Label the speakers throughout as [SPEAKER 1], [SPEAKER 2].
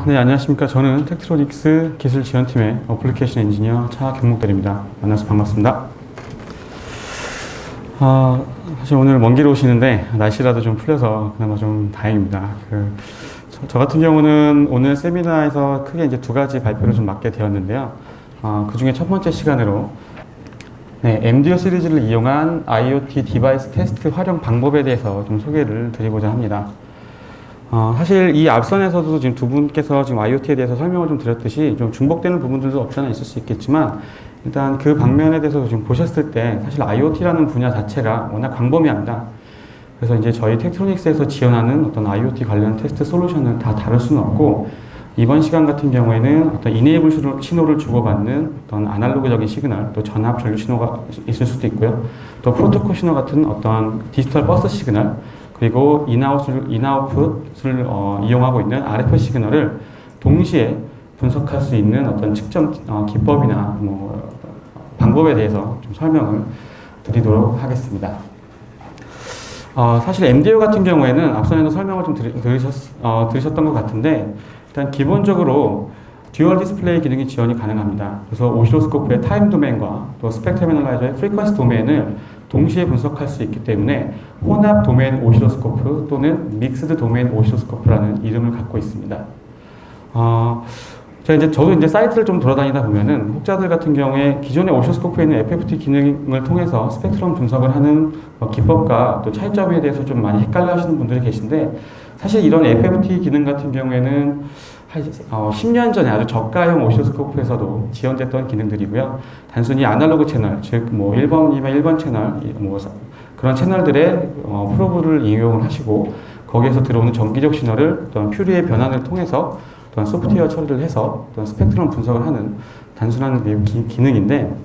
[SPEAKER 1] 네, 안녕하십니까. 저는 텍트로닉스 기술 지원팀의 어플리케이션 엔지니어 차경목대리입니다. 만나서 반갑습니다. 사실 오늘 먼 길 오시는데 날씨라도 좀 풀려서 그나마 좀 다행입니다. 저 같은 경우는 오늘 세미나에서 크게 이제 두 가지 발표를 좀 맡게 되었는데요. 그 중에 첫 번째 시간으로 MDO 시리즈를 이용한 IoT 디바이스 테스트 활용 방법에 대해서 좀 소개를 드리고자 합니다. 사실 이 앞선에서도 지금 두 분께서 지금 IoT에 대해서 설명을 좀 드렸듯이 좀 중복되는 부분들도 없지 않아 있을 수 있겠지만 일단 그 방면에 대해서 지금 보셨을 때 사실 IoT라는 분야 자체가 워낙 광범위합니다. 그래서 이제 저희 텍트로닉스에서 지원하는 어떤 IoT 관련 테스트 솔루션을 다 다룰 수는 없고 이번 시간 같은 경우에는 어떤 이네이블 신호를 주고받는 어떤 아날로그적인 시그널, 또 전압 전류 신호가 있을 수도 있고요. 또 프로토콜 신호 같은 어떤 디지털 버스 시그널, 그리고 인아웃풋을 이용하고 있는 RF 시그널을 동시에 분석할 수 있는 어떤 측정 기법이나 방법에 대해서 좀 설명을 드리도록 하겠습니다. 사실 MDO 같은 경우에는 앞선에도 설명을 좀 들으셨던 것 같은데 일단 기본적으로 듀얼 디스플레이 기능이 지원이 가능합니다. 그래서 오시로스코프의 타임 도메인과 또 스펙트럼 애널라이저의 프리퀀시 도메인을 동시에 분석할 수 있기 때문에 혼합 도메인 오시로스코프 또는 믹스드 도메인 오시로스코프라는 이름을 갖고 있습니다. 저도 이제 사이트를 좀 돌아다니다 보면은 혹자들 같은 경우에 기존의 오시로스코프에 있는 FFT 기능을 통해서 스펙트럼 분석을 하는 기법과 또 차이점에 대해서 좀 많이 헷갈려 하시는 분들이 계신데 사실 이런 FFT 기능 같은 경우에는 10년 전에 아주 저가형 오시로스코프에서도 지원됐던 기능들이고요. 단순히 아날로그 채널, 즉 1번이면 1번 채널, 그런 채널들의 프로브를 이용을 하시고 거기에서 들어오는 전기적 신호를 어떤 퓨리의 변환을 통해서 어떤 소프트웨어 처리를 해서 어떤 스펙트럼 분석을 하는 단순한 기능인데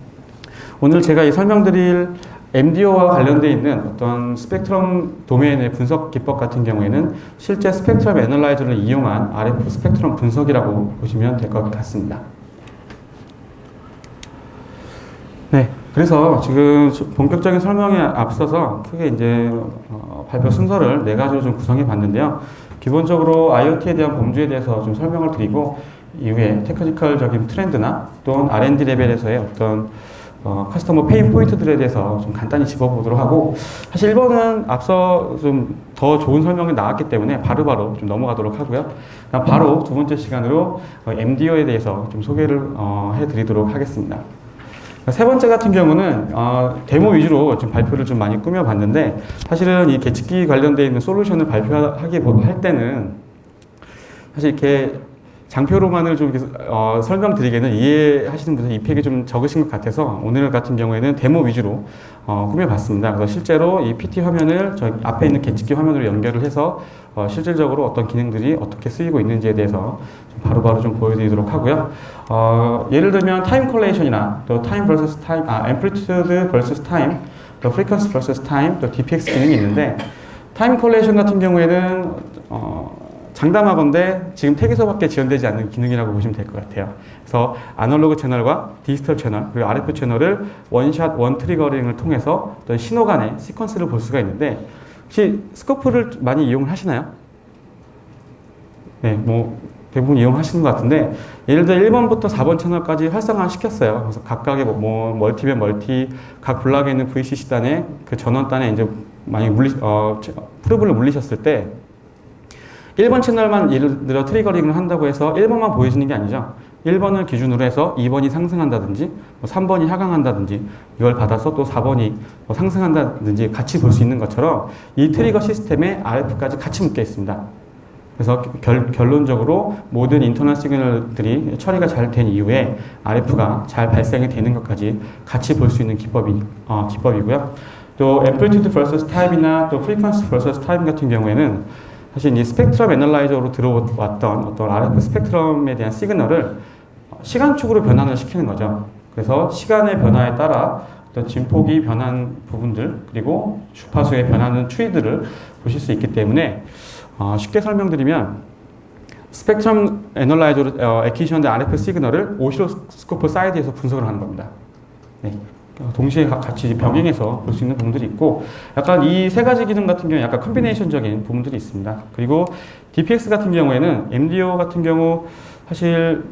[SPEAKER 1] 오늘 제가 이 설명드릴 MDO와 관련되어 있는 어떤 스펙트럼 도메인의 분석 기법 같은 경우에는 실제 스펙트럼 애널라이저를 이용한 RF 스펙트럼 분석이라고 보시면 될 것 같습니다. 그래서 지금 본격적인 설명에 앞서서 크게 이제 발표 순서를 네 가지로 좀 구성해 봤는데요. 기본적으로 IoT에 대한 범주에 대해서 좀 설명을 드리고 이후에 테크니컬적인 트렌드나 또는 R&D 레벨에서의 어떤 커스터머 페인 포인트들에 대해서 좀 간단히 짚어보도록 하고 사실 1번은 앞서 좀 더 좋은 설명이 나왔기 때문에 바로바로 좀 넘어가도록 하고요. 바로 두 번째 시간으로 MDO에 대해서 좀 소개를 해드리도록 하겠습니다. 세 번째 같은 경우는 데모 위주로 좀 발표를 좀 많이 꾸며봤는데 사실은 이 계측기 관련되어 있는 솔루션을 할 때는 사실 이렇게 장표로만을 좀 설명드리기에는 이해하시는 분들 이펙이 좀 적으신 것 같아서 오늘 같은 경우에는 데모 위주로 꾸며봤습니다. 그래서 실제로 이 PT 화면을 저 앞에 있는 계측기 화면으로 연결을 해서 실질적으로 어떤 기능들이 어떻게 쓰이고 있는지에 대해서 바로바로 좀 보여드리도록 하고요. 예를 들면 타임 콜레이션이나 또 타임 vs 타임, 앰플리튜드 vs 타임, 또 프리퀀시 vs 타임, 또 DPX 기능이 있는데 타임 콜레이션 같은 경우에는 장담하건대 지금 택에서밖에 지원되지 않는 기능이라고 보시면 될 것 같아요. 그래서 아날로그 채널과 디지털 채널 그리고 RF 채널을 원샷 원 트리거링을 통해서 어떤 신호 간의 시퀀스를 볼 수가 있는데 혹시 스코프를 많이 이용을 하시나요? 대부분 이용하시는 것 같은데 예를 들어 1번부터 4번 채널까지 활성화 시켰어요. 그래서 각각의 멀티면 멀티, 각 블락에 있는 VCC단에 그 전원단에 이제 많이 프로브를 물리셨을 때 1번 채널만 예를 들어 트리거링을 한다고 해서 1번만 보여지는 게 아니죠. 1번을 기준으로 해서 2번이 상승한다든지 3번이 하강한다든지 이걸 받아서 또 4번이 상승한다든지 같이 볼 수 있는 것처럼 이 트리거 시스템에 RF까지 같이 묶여 있습니다. 그래서 결론적으로 모든 인터널 시그널들이 처리가 잘 된 이후에 RF가 잘 발생이 되는 것까지 같이 볼 수 있는 기법이고요. 또 앰플리튜드 vs 타임이나 또 프리퀀시 vs 타임 같은 경우에는 사실 이 스펙트럼 애널라이저로 들어왔던 어떤 RF 스펙트럼에 대한 시그널을 시간축으로 변환을 시키는 거죠. 그래서 시간의 변화에 따라 어떤 진폭이 변한 부분들 그리고 주파수의 변하는 추이들을 보실 수 있기 때문에 쉽게 설명드리면 스펙트럼 애널라이저로 액퀴지션된 RF 시그널을 오시로스코프 사이드에서 분석을 하는 겁니다. 동시에 같이 병행해서 볼 수 있는 부분들이 있고, 약간 이 세 가지 기능 같은 경우에 약간 컨비네이션적인 부분들이 있습니다. 그리고 DPX 같은 경우에는 MDO 같은 경우 사실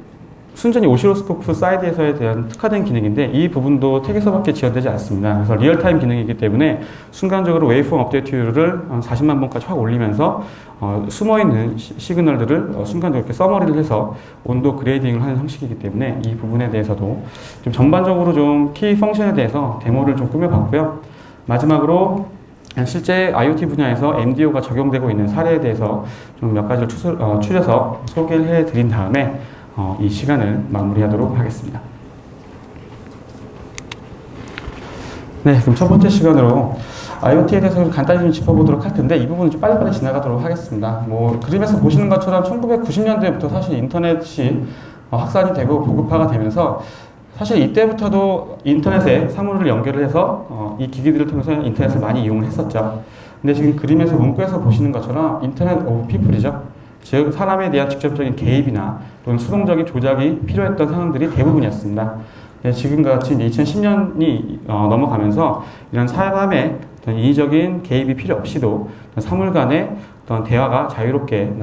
[SPEAKER 1] 순전히 오시로스코프 사이드에서에 대한 특화된 기능인데 이 부분도 택에서밖에 지원되지 않습니다. 그래서 리얼타임 기능이기 때문에 순간적으로 웨이브폼 업데이트율을 한 40만 번까지 확 올리면서 숨어있는 시그널들을 순간적으로 이렇게 서머리를 해서 온도 그레이딩을 하는 형식이기 때문에 이 부분에 대해서도 좀 전반적으로 좀 키 펑션에 대해서 데모를 좀 꾸며봤고요. 마지막으로 실제 IoT 분야에서 MDO가 적용되고 있는 사례에 대해서 좀 몇 가지를 추려서 소개를 해드린 다음에 이 시간을 마무리하도록 하겠습니다. 네, 그럼 첫 번째 시간으로 IoT에 대해서 간단히 좀 짚어보도록 할 텐데 이 부분은 좀 빨리빨리 지나가도록 하겠습니다. 뭐 그림에서 보시는 것처럼 1990년대부터 사실 인터넷이 확산이 되고 보급화가 되면서 사실 이때부터도 인터넷에 사물을 연결을 해서 이 기기들을 통해서 인터넷을 많이 이용을 했었죠. 근데 지금 그림에서 문구에서 보시는 것처럼 인터넷 오브 피플이죠. 즉 사람에 대한 직접적인 개입이나 또는 수동적인 조작이 필요했던 상황들이 대부분이었습니다. 지금과 같이 2010년이 넘어가면서 이런 사람의 어떤 인위적인 개입이 필요 없이도 사물 간의 어떤 대화가 자유롭게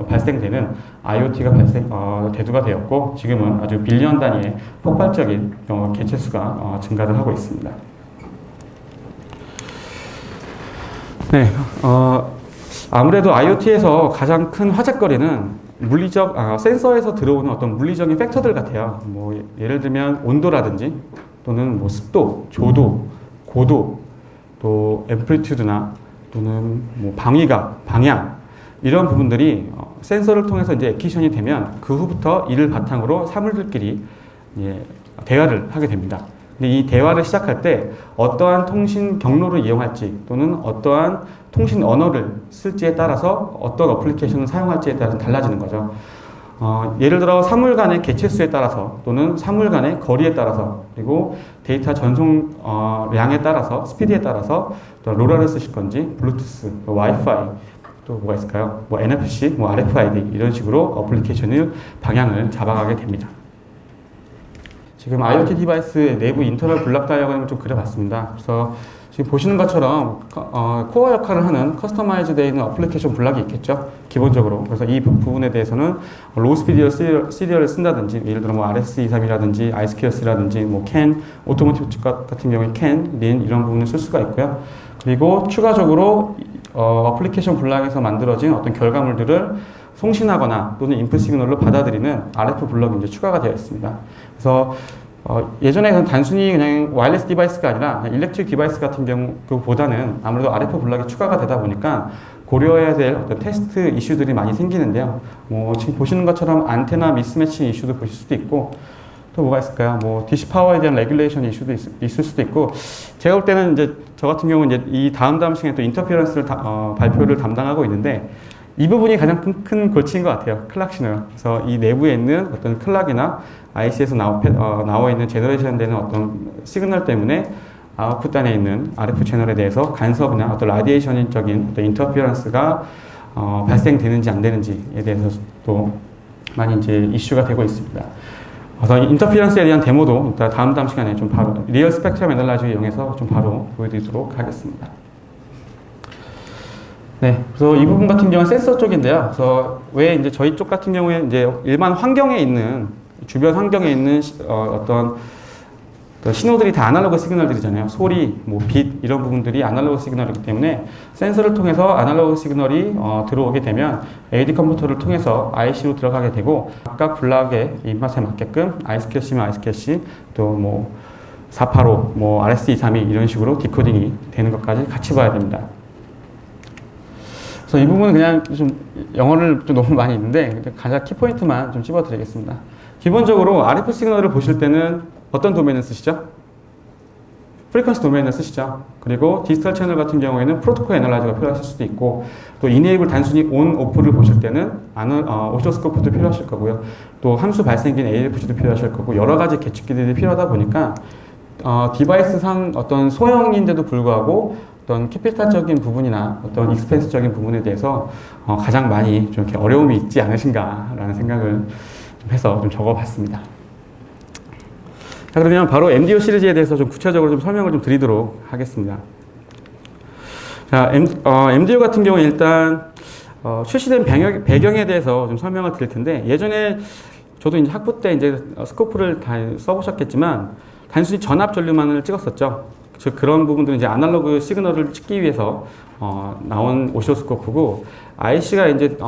[SPEAKER 1] 발생되는 IoT가 대두가 되었고 지금은 아주 빌리언 단위의 폭발적인 개체수가 증가를 하고 있습니다. 네, 아무래도 IoT에서 가장 큰 화제거리는 센서에서 들어오는 어떤 물리적인 팩터들 같아요. 뭐, 예를 들면 온도라든지 또는 뭐 습도, 조도, 고도, 또 앰플리튜드나 또는 뭐 방위각, 방향 이런 부분들이 센서를 통해서 이제 액티션이 되면 그 후부터 이를 바탕으로 사물들끼리 대화를 하게 됩니다. 근데 이 대화를 시작할 때 어떠한 통신 경로를 이용할지 또는 어떠한 통신 언어를 쓸지에 따라서 어떤 어플리케이션을 사용할지에 따라서 달라지는 거죠. 예를 들어 사물 간의 개체수에 따라서 또는 사물 간의 거리에 따라서 그리고 데이터 전송량에 따라서 스피드에 따라서 또 로라를 쓰실 건지 블루투스, 와이파이 또 뭐가 있을까요? 뭐 NFC, 뭐 RFID 이런 식으로 어플리케이션을 방향을 잡아가게 됩니다. 지금 IoT 디바이스 내부 인터널 블락 다이어그램을 좀 그려봤습니다. 그래서 지금 보시는 것처럼 코어 역할을 하는 커스터마이즈 되어 있는 어플리케이션 블락이 있겠죠. 기본적으로. 그래서 이 부분에 대해서는 로우 스피드 시리얼을 쓴다든지 예를 들어 뭐 RS23이라든지 iSQS라든지 뭐 CAN, 오토모티브 같은 경우에 CAN, RIN 이런 부분을 쓸 수가 있고요. 그리고 추가적으로 어플리케이션 블락에서 만들어진 어떤 결과물들을 송신하거나 또는 인풋 시그널로 받아들이는 RF 블럭이 이제 추가가 되어 있습니다. 그래서 예전에 단순히 그냥 와이어리스 디바이스가 아니라 일렉트릭 디바이스 같은 경우보다는 아무래도 RF 블럭이 추가가 되다 보니까 고려해야 될 어떤 테스트 이슈들이 많이 생기는데요. 뭐 지금 보시는 것처럼 안테나 미스매치 이슈도 보실 수도 있고 또 뭐가 있을까요? 뭐 DC 파워에 대한 레귤레이션 이슈도 있을 수도 있고 제가 볼 때는 이제 저 같은 경우는 이제 이 다음 시간에 또 인터피어런스를 발표를 담당하고 있는데 이 부분이 가장 큰 골치인 것 같아요. 클락 시널. 그래서 이 내부에 있는 어떤 클락이나 IC에서 나와 있는 제너레이션 되는 어떤 시그널 때문에 아웃풋단에 있는 RF 채널에 대해서 간섭이나 어떤 라디에이션적인 어떤 인터피어런스가 발생되는지 안 되는지에 대해서 또 많이 이제 이슈가 되고 있습니다. 그래서 인터피어런스에 대한 데모도 다음 시간에 좀 바로 리얼 스펙트럼 애널라이저를 이용해서 좀 바로 보여드리도록 하겠습니다. 네, 그래서 이 부분 같은 경우는 센서 쪽인데요. 그래서 왜 이제 저희 쪽 같은 경우에 이제 일반 환경에 있는 주변 환경에 있는 어떤 신호들이 다 아날로그 시그널들이잖아요. 소리, 뭐 빛 이런 부분들이 아날로그 시그널이기 때문에 센서를 통해서 아날로그 시그널이 들어오게 되면 AD 컨버터를 통해서 IC로 들어가게 되고 각각 블락의 입맛에 맞게끔 iSQC면 iSQC 또 뭐 485, 뭐 RS232 이런 식으로 디코딩이 되는 것까지 같이 봐야 됩니다. 그래서 이 부분은 그냥 좀 영어를 좀 너무 많이 있는데 가장 키포인트만 좀 찝어드리겠습니다. 기본적으로 RF 시그널을 보실 때는 어떤 도메인을 쓰시죠? 프리퀀시 도메인을 쓰시죠. 그리고 디지털 채널 같은 경우에는 프로토콜 애널라이저가 필요하실 수도 있고 또 이네이블 단순히 온, 오프를 보실 때는 오시로스코프도 필요하실 거고요. 또 함수 발생기인 ALFC도 필요하실 거고 여러 가지 계측기들이 필요하다 보니까 디바이스상 어떤 소형인데도 불구하고 어떤 캐피탈적인 부분이나 어떤 익스펜스적인 부분에 대해서 가장 많이 좀 이렇게 어려움이 있지 않으신가라는 생각을 좀 해서 좀 적어봤습니다. 자, 그러면 바로 MDO 시리즈에 대해서 좀 구체적으로 좀 설명을 좀 드리도록 하겠습니다. 자, MDO 같은 경우에 일단 출시된 배경에 대해서 좀 설명을 드릴 텐데, 예전에 저도 이제 학부 때 이제 스코프를 다 써보셨겠지만 단순히 전압 전류만을 찍었었죠. 즉 그런 부분들은 이제 아날로그 시그널을 찍기 위해서 나온 오시로스코프고, IC가 이제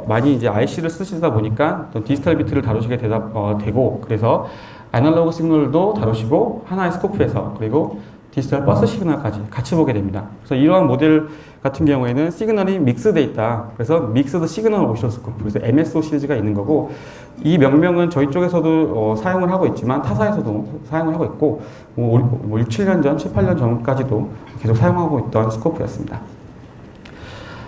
[SPEAKER 1] 많이 이제 IC를 쓰시다 보니까 또 디지털 비트를 다루시게 되고, 그래서 아날로그 시그널도 다루시고 하나의 스코프에서, 그리고 디지털 버스 시그널까지 같이 보게 됩니다. 그래서 이러한 모델 같은 경우에는 시그널이 믹스되어 있다. 그래서 믹스드 시그널 오시로스코프, 그래서 MSO 시리즈가 있는 거고, 이 명명은 저희 쪽에서도 사용을 하고 있지만 타사에서도 사용을 하고 있고, 6, 7년 전, 7, 8년 전까지도 계속 사용하고 있던 스코프였습니다.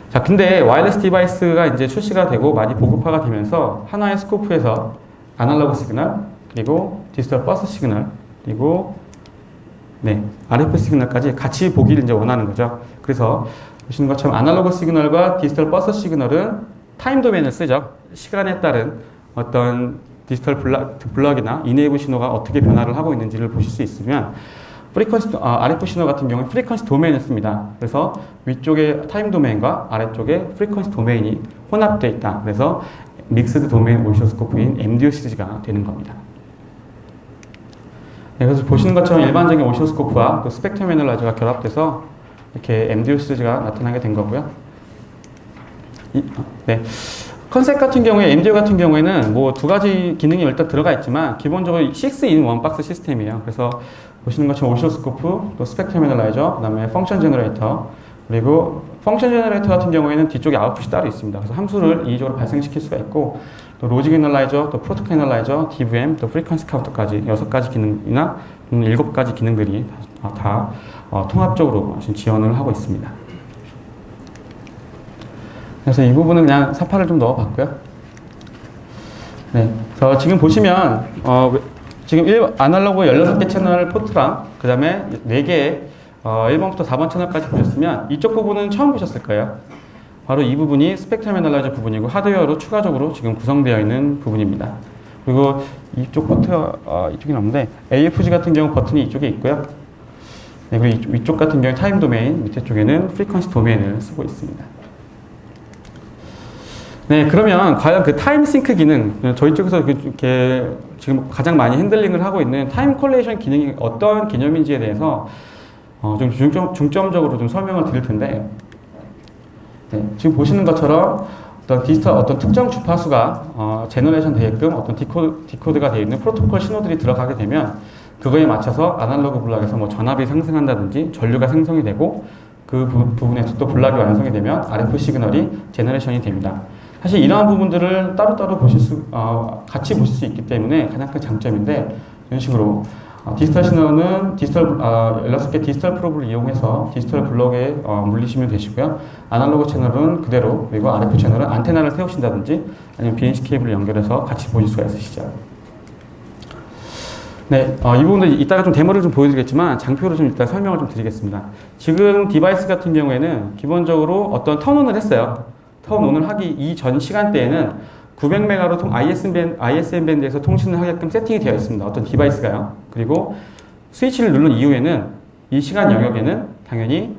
[SPEAKER 1] 자, 근데 와이어리스 디바이스가 이제 출시가 되고 많이 보급화가 되면서 하나의 스코프에서 아날로그 시그널, 그리고 디지털 버스 시그널, 그리고 RF 시그널까지 같이 보기를 이제 원하는 거죠. 그래서 보시는 것처럼 아날로그 시그널과 디지털 버스 시그널은 타임 도메인을 쓰죠. 시간에 따른 어떤 디지털 블럭이나 이네이블 신호가 어떻게 변화를 하고 있는지를 보실 수 있으면, RF 신호 같은 경우는 프리퀀시 도메인을 씁니다. 그래서 위쪽에 타임 도메인과 아래쪽에 프리퀀시 도메인이 혼합되어 있다. 그래서 믹스드 도메인 오시로스코프인 MDO 시리즈가 되는 겁니다. 그래서 보시는 것처럼 일반적인 오시로스코프와 또 스펙트럼 애널라이저가 결합돼서 이렇게 MDO 시리즈가 나타나게 된 거고요. 컨셉 같은 경우에, MDO 같은 경우에는 뭐 두 가지 기능이 일단 들어가 있지만 기본적으로 6in1 박스 시스템이에요. 그래서 보시는 것처럼 오시로스코프, 또 스펙트럼 애널라이저, 그 다음에 펑션 제너레이터, 그리고 펑션 제너레이터 같은 경우에는 뒤쪽에 아웃풋이 따로 있습니다. 그래서 함수를 이의적으로 발생시킬 수가 있고, 또 로직 애널라이저, 또 프로토콜 애널라이저, DVM, 또 프리퀀시 카운터까지 6가지 기능이나 7가지 기능들이 다 통합적으로 지원을 하고 있습니다. 그래서 이 부분은 그냥 사파를 좀 넣어봤고요. 그래서 지금 보시면 지금 아날로그 16개 채널 포트랑 그 다음에 4개의 1번부터 4번 채널까지 보셨으면 이쪽 부분은 처음 보셨을 거예요. 바로 이 부분이 스펙트럼 애널라이저 부분이고, 하드웨어로 추가적으로 지금 구성되어 있는 부분입니다. 그리고 이쪽 포트가 이쪽이 없는데, AFG 같은 경우 버튼이 이쪽에 있고요. 그리고 위쪽 같은 경우 타임 도메인, 밑에 쪽에는 프리퀀시 도메인을 쓰고 있습니다. 그러면 과연 그 타임 싱크 기능, 저희 쪽에서 이렇게 지금 가장 많이 핸들링을 하고 있는 타임 콜레이션 기능이 어떤 개념인지에 대해서 좀 중점적으로 좀 설명을 드릴 텐데, 지금 보시는 것처럼 어떤 특정 주파수가 제너레이션 되게끔 어떤 디코드가 되어 있는 프로토콜 신호들이 들어가게 되면, 그거에 맞춰서 아날로그 블락에서 뭐 전압이 상승한다든지 전류가 생성이 되고, 그 부분에서 또 블락이 완성이 되면 RF 시그널이 제너레이션이 됩니다. 사실 이러한 부분들을 따로따로 같이 보실 수 있기 때문에 가장 큰 장점인데, 이런 식으로 디지털 신호는 16개 디지털 프로브를 이용해서 디지털 블록에 물리시면 되시고요. 아날로그 채널은 그대로, 그리고 RF 채널은 안테나를 세우신다든지 아니면 BNC 케이블을 연결해서 같이 보실 수가 있으시죠. 이 부분도 이따가 좀 데모를 좀 보여드리겠지만 장표로 좀 일단 설명을 좀 드리겠습니다. 지금 디바이스 같은 경우에는 기본적으로 어떤 턴온을 했어요. 턴온을 하기 이전 시간대에는 900메가로 ISM 밴드에서 통신을 하게끔 세팅이 되어 있습니다. 어떤 디바이스가요. 그리고 스위치를 누른 이후에는 이 시간 영역에는 당연히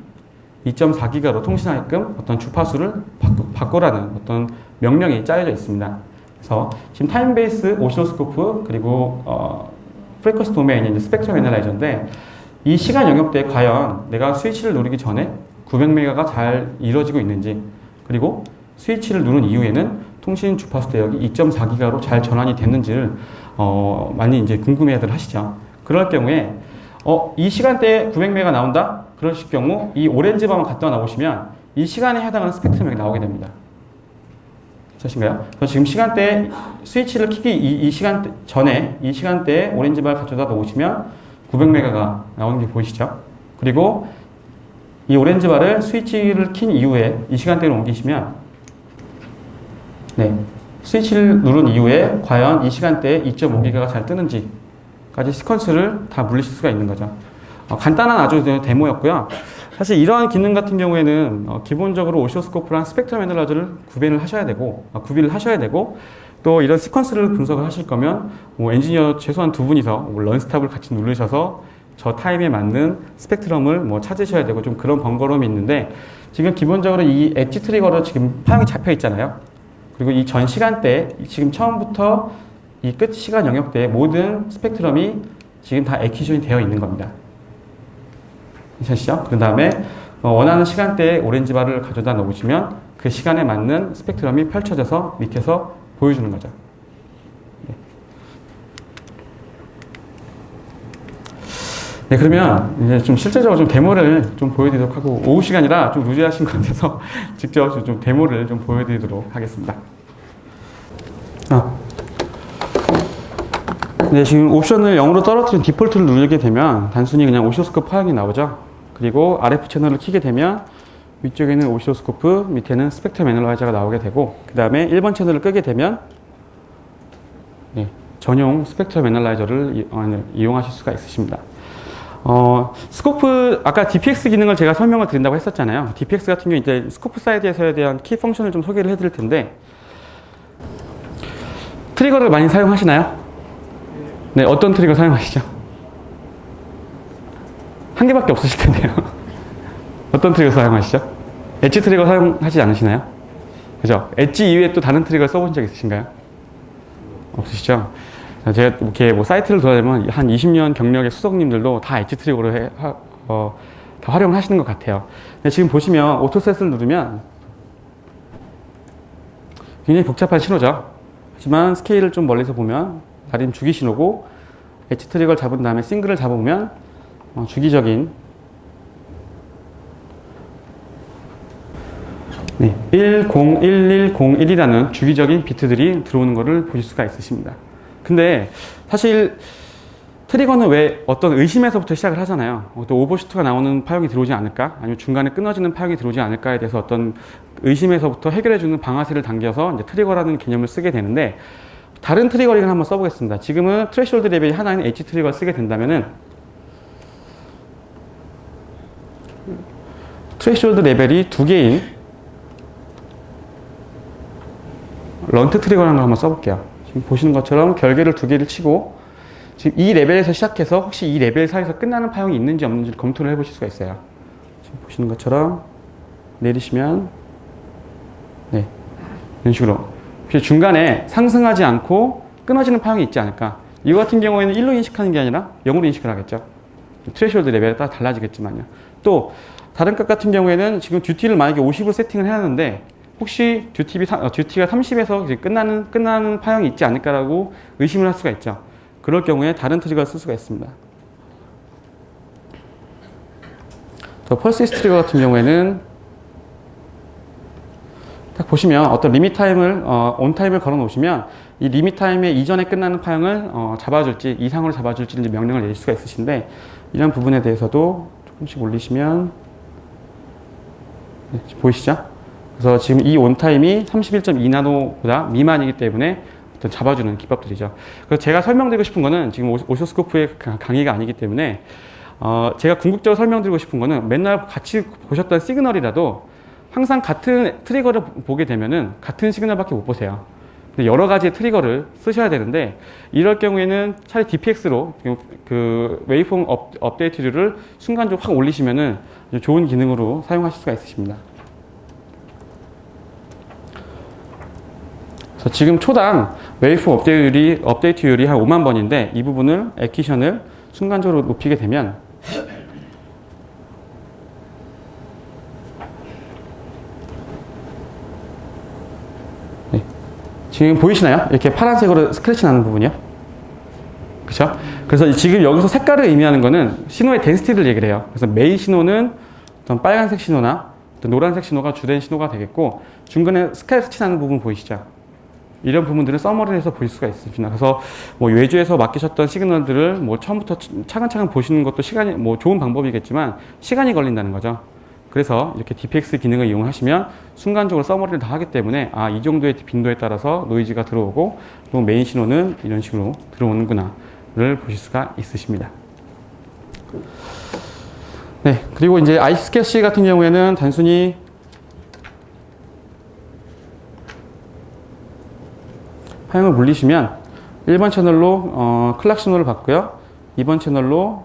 [SPEAKER 1] 2.4기가로 통신하게끔 어떤 주파수를 바꾸라는 어떤 명령이 짜여져 있습니다. 그래서 지금 타임 베이스 오시로스코프, 그리고 프리퀀시 도메인이 이제 스펙트럼 애널라이저인데, 이 시간 영역대에 과연 내가 스위치를 누르기 전에 900메가가 잘 이루어지고 있는지, 그리고 스위치를 누른 이후에는 통신 주파수 대역이 2.4기가로 잘 전환이 됐는지를 많이 이제 궁금해들 하시죠. 그럴 경우에 이 시간대에 900메가 나온다? 그러실 경우 이 오렌지 바만 갖다 놔보시면 이 시간에 해당하는 스펙트럼이 나오게 됩니다. 되신가요? 그래서 지금 시간대에 스위치를 키기 이 시간 전에 이 시간대에 오렌지 바를 가져다 놓으시면 900메가가 나오는 게 보이시죠? 그리고 이 오렌지 바를 스위치를 킨 이후에 이 시간대로 옮기시면, 스위치를 누른 이후에 과연 이 시간대에 2.5기가가 잘 뜨는지까지 시퀀스를 다 물리실 수가 있는 거죠. 간단한 아주 데모였고요. 사실 이러한 기능 같은 경우에는 기본적으로 오시로스코프랑 스펙트럼 애널라이저를 구비를 하셔야 되고, 또 이런 시퀀스를 분석을 하실 거면 뭐 엔지니어 최소한 두 분이서 뭐 런스탑을 같이 누르셔서 저 타임에 맞는 스펙트럼을 뭐 찾으셔야 되고 좀 그런 번거로움이 있는데 지금 기본적으로 이 엣지 트리거로 지금 파형이 잡혀 있잖아요. 그리고 이 전 시간대 지금 처음부터 이 끝 시간 영역대의 모든 스펙트럼이 지금 다 에퀴션이 되어 있는 겁니다. 괜찮으시죠? 그 다음에 원하는 시간대에 오렌지 바를 가져다 놓으시면 그 시간에 맞는 스펙트럼이 펼쳐져서 밑에서 보여주는 거죠. 네, 그러면 이제 좀 실제적으로 좀 데모를 좀 보여드리도록 하고, 오후 시간이라 좀 루즈하신 것 같아서 직접 좀 데모를 좀 보여드리도록 하겠습니다. 네, 지금 옵션을 0으로 떨어뜨린 디폴트를 누르게 되면 단순히 그냥 오시로스코프 파형이 나오죠. 그리고 RF 채널을 켜게 되면 위쪽에는 오시로스코프, 밑에는 스펙트럼 애널라이저가 나오게 되고, 그 다음에 1번 채널을 끄게 되면 네, 전용 스펙트럼 애널라이저를 이용하실 수가 있으십니다. 스코프, 아까 DPX 기능을 제가 설명을 드린다고 했었잖아요. DPX 같은 경우 이제 스코프 사이드에서에 대한 키 펑션을 좀 소개를 해드릴 텐데, 트리거를 많이 사용하시나요? 네, 어떤 트리거 사용하시죠? 한 개밖에 없으실 텐데요. 어떤 트리거 사용하시죠? 엣지 트리거 사용하지 않으시나요? 그죠? 엣지 이외에 또 다른 트리거 써본 적 있으신가요? 없으시죠? 제가 이렇게 뭐 사이트를 돌아다니면 한 20년 경력의 수석님들도 다 엣지 트리거로 다 활용을 하시는 것 같아요. 근데 지금 보시면 오토셋을 누르면 굉장히 복잡한 신호죠. 하지만 스케일을 좀 멀리서 보면 나름 주기 신호고, 엣지 트리거를 잡은 다음에 싱글을 잡으면 주기적인 101101이라는 주기적인 비트들이 들어오는 것을 보실 수가 있으십니다. 근데 사실 트리거는 왜 어떤 의심에서부터 시작을 하잖아요. 또 오버슈트가 나오는 파형이 들어오지 않을까? 아니면 중간에 끊어지는 파형이 들어오지 않을까에 대해서 어떤 의심에서부터 해결해주는 방아쇠를 당겨서 이제 트리거라는 개념을 쓰게 되는데, 다른 트리거링을 한번 써보겠습니다. 지금은 트레시홀드 레벨이 하나인 엣지 트리거를 쓰게 된다면은 트레시홀드 레벨이 두 개인 런트 트리거라는 걸 한번 써볼게요. 지금 보시는 것처럼 결계를 두 개를 치고, 지금 이 레벨에서 시작해서 혹시 이 레벨 사이에서 끝나는 파형이 있는지 없는지를 검토를 해보실 수가 있어요. 지금 보시는 것처럼 내리시면 네, 이런 식으로 중간에 상승하지 않고 끊어지는 파형이 있지 않을까. 이거 같은 경우에는 1로 인식하는 게 아니라 0으로 인식을 하겠죠. 트레시홀드 레벨에 따라 달라지겠지만요. 또 다른 값 같은 경우에는 지금 듀티를 만약에 50으로 세팅을 해놨는데 혹시 듀티가 30에서 이제 끝나는 파형이 있지 않을까라고 의심을 할 수가 있죠. 그럴 경우에 다른 트리거를 쓸 수가 있습니다. 저 펄시스 트리거 같은 경우에는 딱 보시면 어떤 리밋 타임을 온 타임을 걸어 놓으시면 이 리밋 타임에 이전에 끝나는 파형을 잡아줄지 이상으로 잡아줄지 이제 명령을 내릴 수가 있으신데, 이런 부분에 대해서도 조금씩 올리시면 네, 보이시죠? 그래서 지금 이 온 타임이 31.2나노보다 미만이기 때문에 어떤 잡아주는 기법들이죠. 그래서 제가 설명드리고 싶은 거는 지금 오시로스코프의 강의가 아니기 때문에 제가 궁극적으로 설명드리고 싶은 거는 맨날 같이 보셨던 시그널이라도 항상 같은 트리거를 보게 되면은 같은 시그널밖에 못 보세요. 근데 여러 가지의 트리거를 쓰셔야 되는데, 이럴 경우에는 차라리 DPX로 그 웨이폼 업데이트율을 순간적으로 확 올리시면은 좋은 기능으로 사용하실 수가 있으십니다. 그래서 지금 초당 웨이폼 업데이트율이 한 5만 번인데, 이 부분을 에퀴션을 순간적으로 높이게 되면 지금 보이시나요? 이렇게 파란색으로 스크래치 나는 부분이요. 그렇죠? 그래서 지금 여기서 색깔을 의미하는 거는 신호의 덴시티를 얘기를 해요. 그래서 메인 신호는 어떤 빨간색 신호나 어떤 노란색 신호가 주된 신호가 되겠고, 중간에 스크래치 나는 부분 보이시죠? 이런 부분들을 서머리를 해서 보실 수가 있습니다. 그래서 뭐 외주에서 맡기셨던 시그널들을 뭐 처음부터 차근차근 보시는 것도 시간이 뭐 좋은 방법이겠지만 시간이 걸린다는 거죠. 그래서 이렇게 DPX 기능을 이용하시면 순간적으로 서머리를 다 하기 때문에 이 정도의 빈도에 따라서 노이즈가 들어오고 또 메인 신호는 이런 식으로 들어오는구나를 보실 수가 있으십니다. 네, 그리고 이제 아이스캐시 같은 경우에는 단순히 파형을 물리시면 1번 채널로 클락 신호를 받고요. 2번 채널로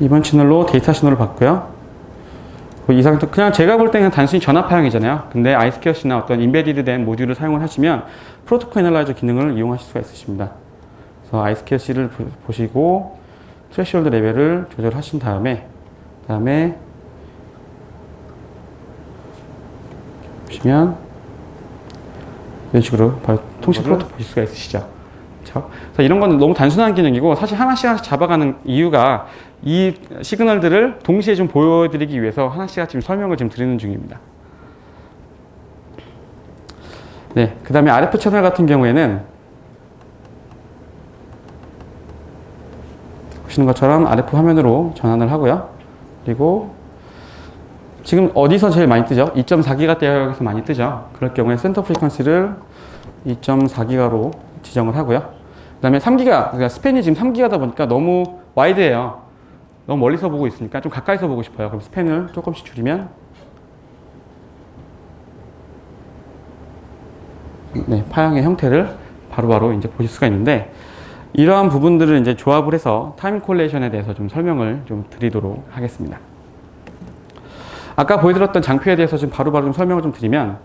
[SPEAKER 1] 2번 채널로 데이터 신호를 받고요. 그 이상 그냥 제가 볼 때는 단순히 전압 파형이잖아요. 근데 아이스케어시나 어떤 인베디드 된 모듈을 사용을 하시면 프로토콜 애널라이저 기능을 이용하실 수가 있으십니다. 그래서 아이스케어시를 보시고 트레시홀드 레벨을 조절하신 다음에 보시면 이런 식으로 바로 통신 프로토콜 보실 수가 있으시죠. 그렇죠? 그래서 이런 건 너무 단순한 기능이고 사실 하나씩 잡아가는 이유가 이 시그널들을 동시에 좀 보여드리기 위해서 하나씩 지금 설명을 지금 드리는 중입니다. 네, 그 다음에 RF 채널 같은 경우에는 보시는 것처럼 RF 화면으로 전환을 하고요. 그리고 지금 어디서 제일 많이 뜨죠? 2.4GHz에서 많이 뜨죠. 그럴 경우에 센터 프리퀀시를 2.4GHz로 지정을 하고요. 그 다음에 3GHz, 그러니까 스팬이 지금 3GHz다 보니까 너무 와이드해요. 너무 멀리서 보고 있으니까 좀 가까이서 보고 싶어요. 그럼 스팬을 조금씩 줄이면 네, 파형의 형태를 바로바로 이제 보실 수가 있는데 이러한 부분들을 이제 조합을 해서 타임 콜레이션에 대해서 좀 설명을 좀 드리도록 하겠습니다. 아까 보여드렸던 장표에 대해서 지금 바로바로 좀 설명을 좀 드리면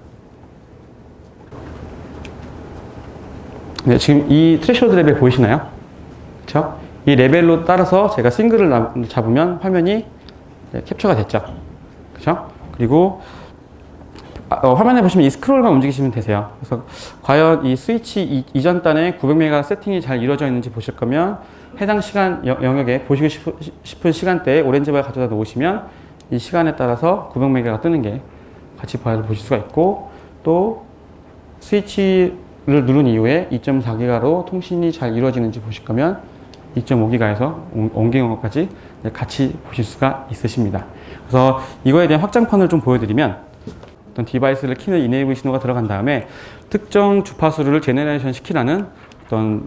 [SPEAKER 1] 네, 지금 이 트레시홀드 레벨 보이시나요? 그렇죠? 이 레벨로 따라서 제가 싱글을 잡으면 화면이 캡처가 됐죠. 그렇죠? 그리고 화면에 보시면 이 스크롤만 움직이시면 되세요. 그래서 과연 이 스위치 이전 단에 900메가 세팅이 잘 이루어져 있는지 보실 거면 해당 시간 영역에 보시고 싶은 시간대에 오렌지 바를 가져다 놓으시면 이 시간에 따라서 900메가가 뜨는 게 같이 보실 수가 있고 또 스위치를 누른 이후에 2.4GHz로 통신이 잘 이루어지는지 보실 거면 2.5GHz에서 온경까지 같이 보실 수가 있으십니다. 그래서 이거에 대한 확장판을 좀 보여드리면 어떤 디바이스를 키는 이네이블 신호가 들어간 다음에 특정 주파수를 제너레이션 시키라는 어떤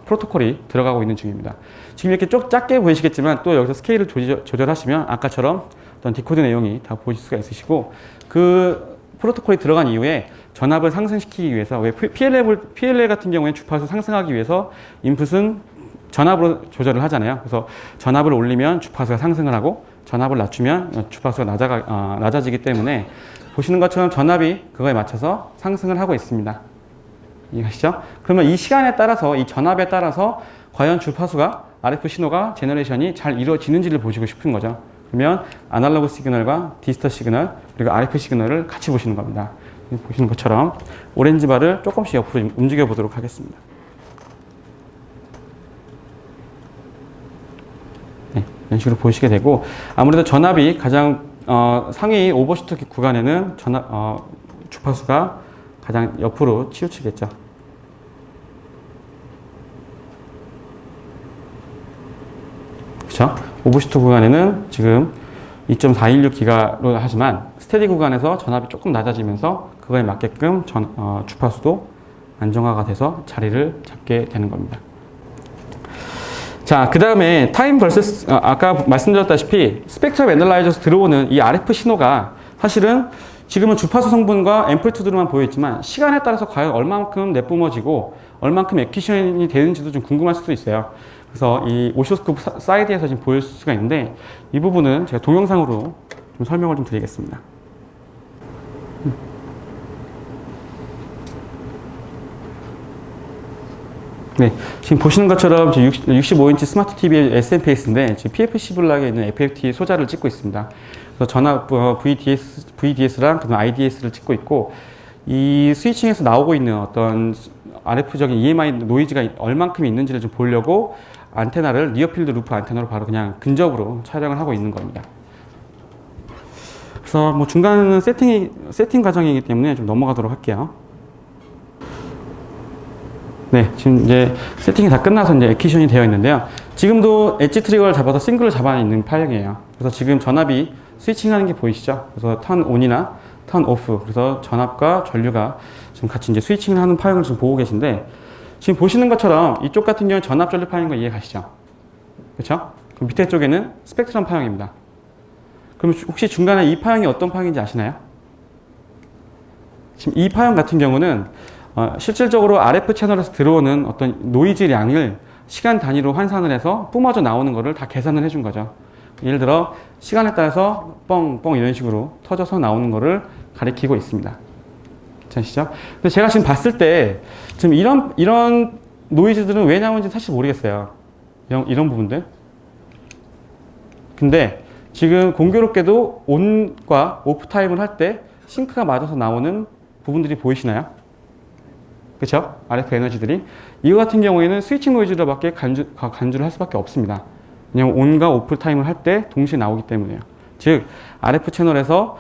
[SPEAKER 1] 프로토콜이 들어가고 있는 중입니다. 지금 이렇게 쭉 작게 보이시겠지만 또 여기서 스케일을 조절하시면 아까처럼 어떤 디코드 내용이 다 보실 수가 있으시고 그 프로토콜이 들어간 이후에 전압을 상승시키기 위해서 왜 PLL 같은 경우에 주파수 상승하기 위해서 인풋은 전압으로 조절을 하잖아요. 그래서 전압을 올리면 주파수가 상승을 하고 전압을 낮추면 주파수가 낮아지기 때문에 보시는 것처럼 전압이 그거에 맞춰서 상승을 하고 있습니다. 이해가시죠? 그러면 이 시간에 따라서 이 전압에 따라서 과연 주파수가 RF 신호가 제너레이션이 잘 이루어지는지를 보시고 싶은 거죠. 그러면 아날로그 시그널과 디지털 시그널 그리고 RF 시그널을 같이 보시는 겁니다. 보시는 것처럼 오렌지 바를 조금씩 옆으로 움직여 보도록 하겠습니다. 네, 이런 식으로 보시게 되고 아무래도 전압이 가장 상위 오버슈트 구간에는 주파수가 가장 옆으로 치우치겠죠. 그렇죠? 오버슈트 구간에는 지금 2.416GHz로 하지만 스테디 구간에서 전압이 조금 낮아지면서 그거에 맞게끔 주파수도 안정화가 돼서 자리를 잡게 되는 겁니다. 자, 그 다음에 타임 vs 아까 말씀드렸다시피 스펙트럼 애널라이저에서 들어오는 이 RF 신호가 사실은 지금은 주파수 성분과 앰플리튜드로만 보여있지만 시간에 따라서 과연 얼마만큼 내뿜어지고 얼마만큼 액티션이 되는지도 좀 궁금할 수도 있어요. 그래서 이 오시로스코프 사이드에서 지금 보일 수가 있는데 이 부분은 제가 동영상으로 좀 설명을 좀 드리겠습니다. 네, 지금 보시는 것처럼 65인치 스마트 TV의 SMPS인데 지금 PFC 블락에 있는 FFT 소자를 찍고 있습니다. 그래서 전압 VDS랑 그다음 IDS를 찍고 있고 이 스위칭에서 나오고 있는 어떤 RF적인 EMI 노이즈가 얼만큼 있는지를 좀 보려고 안테나를 니어필드 루프 안테나로 바로 그냥 근접으로 촬영을 하고 있는 겁니다. 그래서 뭐 중간은 세팅 과정이기 때문에 좀 넘어가도록 할게요. 네, 지금 이제 세팅이 다 끝나서 이제 액티션이 되어 있는데요. 지금도 엣지 트리거를 잡아서 싱글을 잡아 있는 파형이에요. 그래서 지금 전압이 스위칭하는 게 보이시죠? 그래서 턴 온이나 턴 오프. 그래서 전압과 전류가 지금 같이 이제 스위칭을 하는 파형을 지금 보고 계신데 지금 보시는 것처럼 이쪽 같은 경우는 전압 전류 파형인 거 이해 가시죠? 그렇죠? 그 밑에 쪽에는 스펙트럼 파형입니다. 그럼 혹시 중간에 이 파형이 어떤 파형인지 아시나요? 지금 이 파형 같은 경우는 실질적으로 RF 채널에서 들어오는 어떤 노이즈량을 시간 단위로 환산을 해서 뿜어져 나오는 거를 다 계산을 해준 거죠. 예를 들어 시간에 따라서 뻥뻥 이런 식으로 터져서 나오는 거를 가리키고 있습니다. 괜찮으시죠? 근데 제가 지금 봤을 때 지금 이런 노이즈들은 왜 나오는지 사실 모르겠어요. 이런 부분들. 근데 지금 공교롭게도 온과 오프 타임을 할 때 싱크가 맞아서 나오는 부분들이 보이시나요? 그렇죠? RF 에너지들이. 이거 같은 경우에는 스위칭 노이즈로밖에 간주를 할 수밖에 없습니다. 왜냐면 온과 오프 타임을 할 때 동시에 나오기 때문에요. 즉 RF 채널에서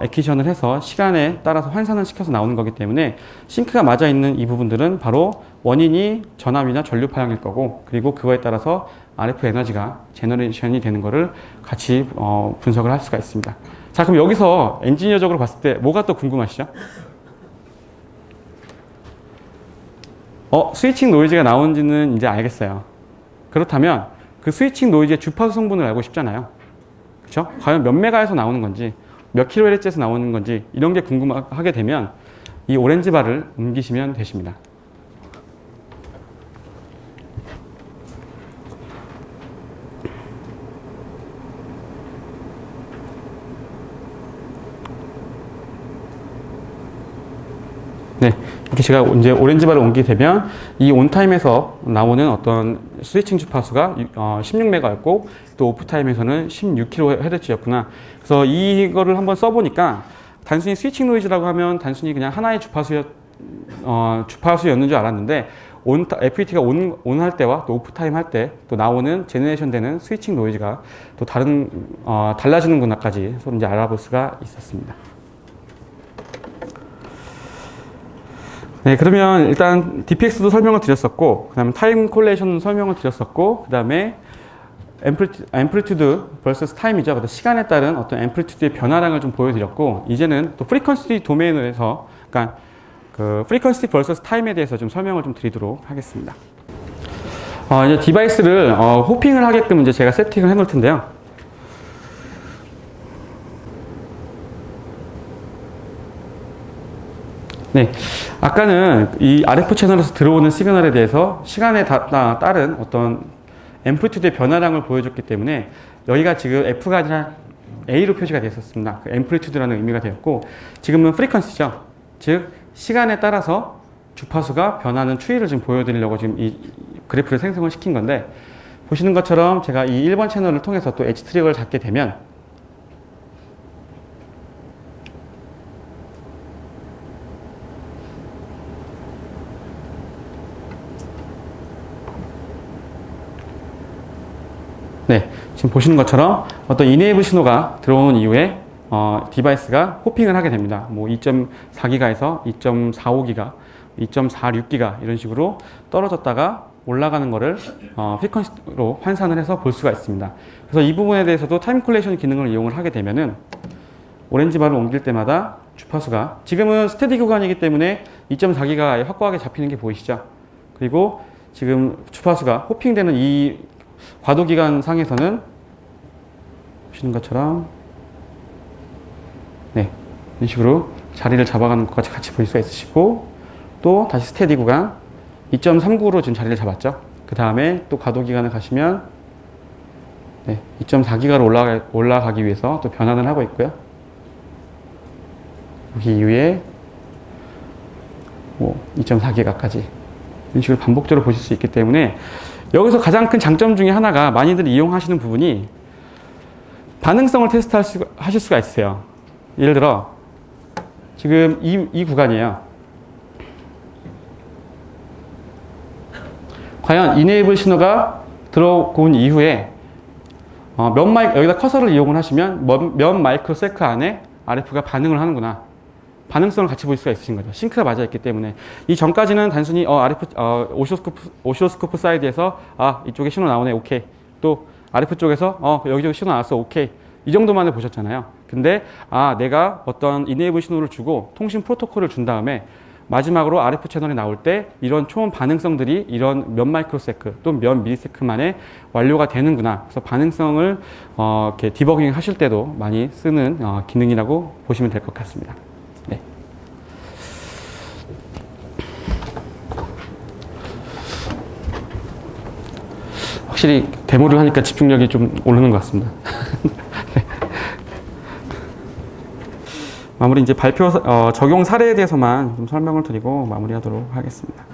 [SPEAKER 1] 에퀴션을 해서 시간에 따라서 환산을 시켜서 나오는 거기 때문에 싱크가 맞아 있는 이 부분들은 바로 원인이 전압이나 전류 파형일 거고, 그리고 그거에 따라서 RF 에너지가 제너레이션이 되는 거를 같이 분석을 할 수가 있습니다. 자, 그럼 여기서 엔지니어적으로 봤을 때 뭐가 또 궁금하시죠? 스위칭 노이즈가 나오는지는 이제 알겠어요. 그렇다면 그 스위칭 노이즈의 주파수 성분을 알고 싶잖아요. 그렇죠? 과연 몇 메가에서 나오는 건지, 몇 킬로헤르츠에서 나오는 건지, 이런 게 궁금하게 되면 이 오렌지 바를 옮기시면 되십니다. 네, 이렇게 제가 이제 오렌지 바를 옮기게 되면 이 온타임에서 나오는 어떤 스위칭 주파수가 16메가였고 또 오프타임에서는 16kHz였구나. 그래서 이거를 한번 써보니까 단순히 스위칭 노이즈라고 하면 단순히 그냥 하나의 주파수였는 줄 알았는데 FET가 온 할 때와 또 오프타임 할 때 또 나오는 제너레이션 되는 스위칭 노이즈가 또 달라지는구나까지 서로 이제 알아볼 수가 있었습니다. 네, 그러면 일단 DPX도 설명을 드렸었고, 그 다음에 타임 콜레이션 설명을 드렸었고, 그 다음에 앰플리튜드 vs 타임이죠. 시간에 따른 어떤 앰플리튜드의 변화량을 좀 보여드렸고, 이제는 또 프리퀀시 도메인에서, 그러니까 그 프리퀀시 vs 타임에 대해서 좀 설명을 좀 드리도록 하겠습니다. 이제 디바이스를 호핑을 하게끔 이제 제가 세팅을 해놓을 텐데요. 네, 아까는 이 RF 채널에서 들어오는 시그널에 대해서 시간에 따른 어떤 앰플리튜드의 변화량을 보여줬기 때문에 여기가 지금 F가 아니라 A로 표시가 되었습니다. 그 앰플리튜드라는 의미가 되었고, 지금은 프리퀀시죠. 즉 시간에 따라서 주파수가 변하는 추이를 지금 보여드리려고 지금 이 그래프를 생성을 시킨 건데, 보시는 것처럼 제가 이 1번 채널을 통해서 또 H 트리거를 잡게 되면 네, 지금 보시는 것처럼 어떤 이네이블 신호가 들어오는 이후에 디바이스가 호핑을 하게 됩니다. 뭐 2.4기가에서 2.45기가, 2.46기가 이런 식으로 떨어졌다가 올라가는 거를 프리퀀시로 환산을 해서 볼 수가 있습니다. 그래서 이 부분에 대해서도 타임 콜레이션 기능을 이용을 하게 되면은 오렌지 바를 옮길 때마다 주파수가, 지금은 스테디 구간이기 때문에 2.4기가에 확고하게 잡히는 게 보이시죠? 그리고 지금 주파수가 호핑되는 이 과도기간 상에서는 보시는 것처럼 네, 이런 식으로 자리를 잡아가는 것까지 같이 볼 수가 있으시고, 또 다시 스테디 구간 2.39로 지금 자리를 잡았죠. 그 다음에 또 과도기간을 가시면 네, 2.4기가로 올라가기 위해서 또 변환을 하고 있고요. 여기 이후에 뭐 2.4기가까지 이런 식으로 반복적으로 보실 수 있기 때문에, 여기서 가장 큰 장점 중에 하나가 많이들 이용하시는 부분이 반응성을 하실 수가 있어요. 예를 들어 지금 이 구간이에요. 과연 이네이블 신호가 들어온 이후에 여기다 커서를 이용을 하시면 몇 마이크로 세크 안에 RF가 반응을 하는구나, 반응성을 같이 볼 수가 있으신 거죠. 싱크가 맞아 있기 때문에. 이 전까지는 단순히 RF 오시로스코프 사이드에서 이쪽에 신호 나오네, 오케이. 또 RF 쪽에서 여기저기 신호 나왔어, 오케이. 이 정도만을 보셨잖아요. 근데 내가 어떤 이네이블 신호를 주고 통신 프로토콜을 준 다음에 마지막으로 RF 채널이 나올 때 이런 초음 반응성들이 이런 몇 마이크로세크 또 몇 미리세크 만에 완료가 되는구나. 그래서 반응성을 이렇게 디버깅 하실 때도 많이 쓰는 기능이라고 보시면 될 것 같습니다. 네. 확실히 데모를 하니까 집중력이 좀 오르는 것 같습니다. 네. 마무리 이제 발표 적용 사례에 대해서만 좀 설명을 드리고 마무리하도록 하겠습니다.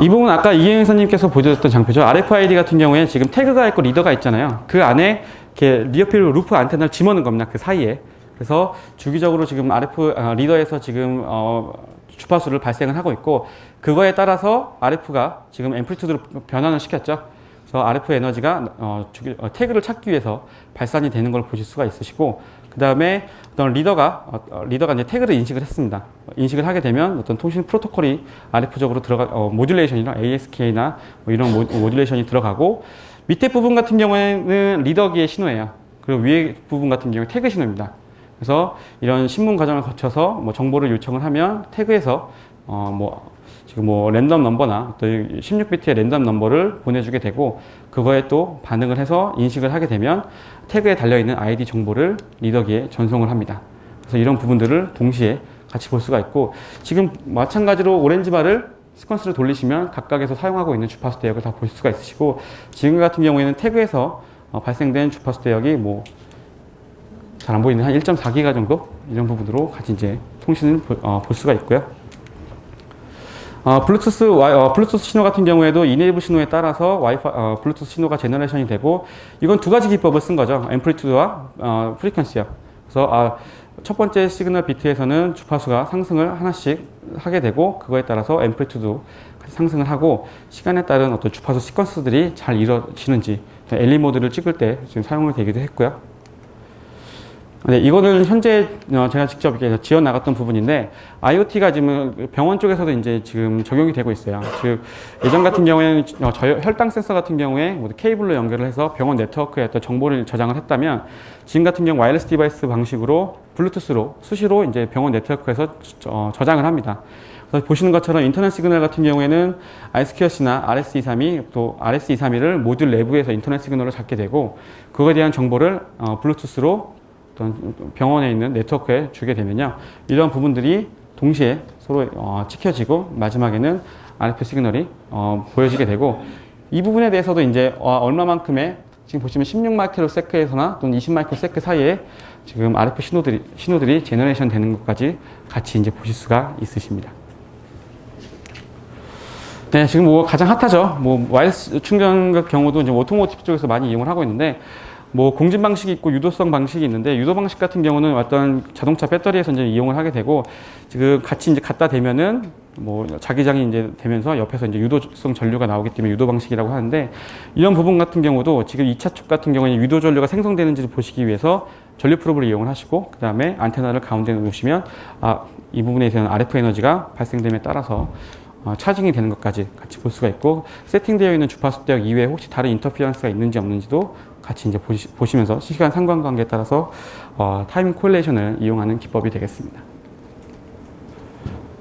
[SPEAKER 1] 이 부분 아까 이경영 선생님께서 보여주셨던 장표죠. RFID 같은 경우에 지금 태그가 있고 리더가 있잖아요. 그 안에 이렇게 리어필 루프 안테나를 집어넣은 겁니다. 그 사이에. 그래서 주기적으로 지금 리더에서 지금 주파수를 발생을 하고 있고, 그거에 따라서 RF가 지금 앰플리튜드로 변환을 시켰죠. 그래서 RF 에너지가 태그를 찾기 위해서 발산이 되는 걸 보실 수가 있으시고, 그 다음에 어떤 리더가 이제 태그를 인식을 했습니다. 인식을 하게 되면 어떤 통신 프로토콜이 RF적으로 모듈레이션이나 ASK나 뭐 이런 모듈레이션이 들어가고, 밑에 부분 같은 경우에는 리더기의 신호예요. 그리고 위에 부분 같은 경우에 태그 신호입니다. 그래서 이런 신문 과정을 거쳐서 뭐 정보를 요청을 하면 태그에서 지금 랜덤 넘버나 또 16비트의 랜덤 넘버를 보내주게 되고, 그거에 또 반응을 해서 인식을 하게 되면 태그에 달려있는 아이디 정보를 리더기에 전송을 합니다. 그래서 이런 부분들을 동시에 같이 볼 수가 있고, 지금 마찬가지로 오렌지 바를 시퀀스를 돌리시면 각각에서 사용하고 있는 주파수 대역을 다 보실 수가 있으시고, 지금 같은 경우에는 태그에서 발생된 주파수 대역이 잘 안 보이는 한 1.4기가 정도 이런 부분으로 같이 이제 통신을 볼 수가 있고요. 블루투스 신호 같은 경우에도 이네이블 신호에 따라서 블루투스 신호가 제너레이션이 되고, 이건 두 가지 기법을 쓴 거죠. 앰플리튜드와 프리퀀시요. 그래서 첫 번째 시그널 비트에서는 주파수가 상승을 하나씩 하게 되고, 그거에 따라서 앰플리튜드 상승을 하고, 시간에 따른 어떤 주파수 시퀀스들이 잘 이루어지는지 엘리 모드를 찍을 때 지금 사용이 되기도 했고요. 네, 이거는 현재 제가 직접 이렇게 지어 나갔던 부분인데, IoT가 지금 병원 쪽에서도 이제 지금 적용이 되고 있어요. 즉, 예전 같은 경우에는 혈당 센서 같은 경우에 케이블로 연결을 해서 병원 네트워크에 어떤 정보를 저장을 했다면, 지금 같은 경우 와이어리스 디바이스 방식으로 블루투스로 수시로 이제 병원 네트워크에서 저장을 합니다. 그래서 보시는 것처럼 인터넷 시그널 같은 경우에는 ISQS나 RS232 또 RS232를 모듈 내부에서 인터넷 시그널로 잡게 되고, 그거에 대한 정보를 블루투스로 병원에 있는 네트워크에 주게 되면요, 이런 부분들이 동시에 서로 찍혀지고 마지막에는 RF 시그널이 보여지게 되고, 이 부분에 대해서도 이제 얼마만큼의 지금 보시면 16마이크로세크에서나 또는 20마이크로세크 사이에 지금 RF 신호들이 제너레이션 되는 것까지 같이 이제 보실 수가 있으십니다. 네, 지금 가장 핫하죠. 와이어리스 충전 경우도 이제 오토모티브 쪽에서 많이 이용을 하고 있는데, 공진 방식이 있고 유도성 방식이 있는데, 유도 방식 같은 경우는 어떤 자동차 배터리에서 이제 이용을 하게 되고, 지금 같이 이제 갖다 대면은 자기장이 이제 되면서 옆에서 이제 유도성 전류가 나오기 때문에 유도 방식이라고 하는데, 이런 부분 같은 경우도 지금 2차 쪽 같은 경우에는 유도 전류가 생성되는지를 보시기 위해서 전류 프로브를 이용을 하시고, 그 다음에 안테나를 가운데 놓으시면 이 부분에서는 RF 에너지가 발생됨에 따라서 차징이 되는 것까지 같이 볼 수가 있고, 세팅되어 있는 주파수 대역 이외에 혹시 다른 인터피어런스가 있는지 없는지도 같이 이제 보시면서 시간 상관관계에 따라서 타이밍 코릴레이션을 이용하는 기법이 되겠습니다.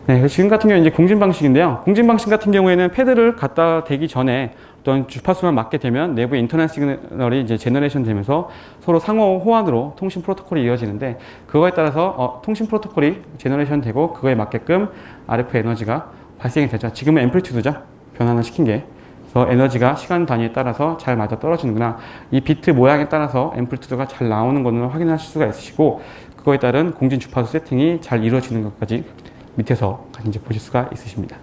[SPEAKER 1] 네, 지금 같은 경우는 이제 공진 방식인데요. 공진 방식 같은 경우에는 패드를 갖다 대기 전에 어떤 주파수만 맞게 되면 내부의 인터넷 시그널이 이제 제너레이션 되면서 서로 상호 호환으로 통신 프로토콜이 이어지는데, 그거에 따라서 통신 프로토콜이 제너레이션 되고 그거에 맞게끔 RF 에너지가 발생이 되죠. 지금은 앰플리튜드죠. 변환을 시킨 게. 그래서 에너지가 시간 단위에 따라서 잘 맞아 떨어지는구나. 이 비트 모양에 따라서 앰플리튜드가 잘 나오는 것을 확인하실 수가 있으시고, 그거에 따른 공진 주파수 세팅이 잘 이루어지는 것까지 밑에서 이제 보실 수가 있으십니다.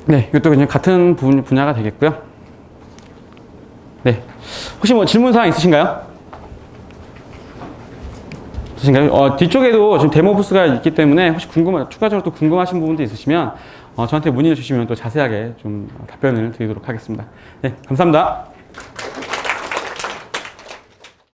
[SPEAKER 1] 네, 이것도 그냥 같은 분야가 되겠고요. 네, 혹시 질문 사항 있으신가요? 뒤쪽에도 지금 데모 부스가 있기 때문에 혹시 추가적으로 또 궁금하신 부분도 있으시면 저한테 문의를 주시면 또 자세하게 좀 답변을 드리도록 하겠습니다. 네, 감사합니다.